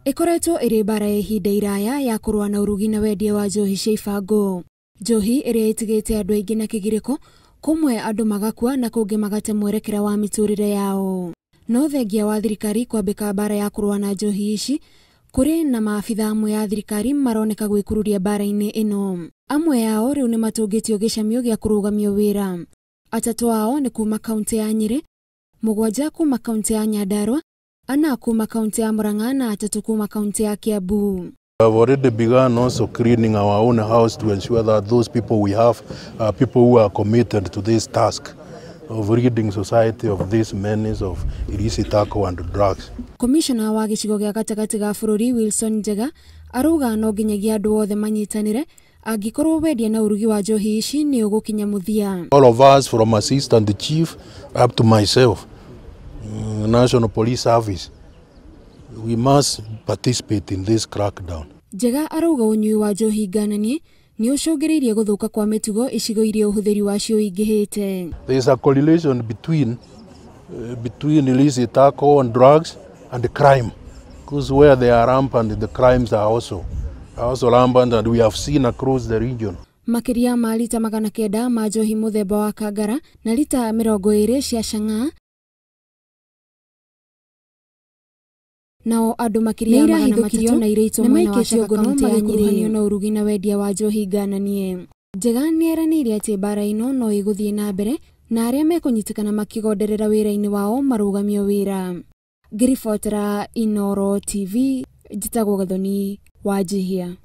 Ikoretwo iri bara ya ihinda iraya ya kurua na urugi na wendia wa njohi cia ibango. Njohi iria itigite andu aingi na kigiriko, kumwe andu magakua na kungi magate mwerekera wa miturire yao. No thengia wa thirikari kwambika bara ya kurua na njohi ici, kuri na maabitha amwe ya thirikari maroneka gwikururia bara-ini ino. Amwe yao riu ni matungitio gicamio gia kurugamio wira. Atatu ao ni kuma kaunti ya Nyeri, mugwanja kuma kaunti ya Nyandarua, ana kuma kaunti ya Murang'a na atatu kuma kaunti ya Kiambu. We have already begun also cleaning our own house to ensure that those people we have are people who are committed to this task of ridding society of this menace of illicit alcohol and drugs. Commissioner wa gicigo gia gatagati ga bururi Wilson Njega aruga no nginyagia andu othe manyitanire angikorwo wendia na urugi wa njohi ici ni ugukinya muthia. All of us from assistant chief up to myself, National Police Service, we must participate in this crackdown. Njega aruga unyui wa njohi ngananie ni ucungiriirie guthuka kwa mitugo icigo iria uhuthiri wacio ingihite. There is a correlation between illicit alcohol and drugs and crime, because where they are rampant, the crimes are also rampant, and we have seen across the region. Makiria ma lita 900 ma njohi muthemba wa kangara na lita 20 cia Chang'aa. Nao andu makiria magana matatu na ireitwo mwena wa kaunti ya Nyeri na urugi na wendia wa njohi ngananie. Njega nieraniire ati bara ino no iguthie na mbere na aria mekunyitikana makigonderera wira-ini wao marugamio wira. Ngiribotera Inooro TV, njitagwo Gathoni wa Jihia.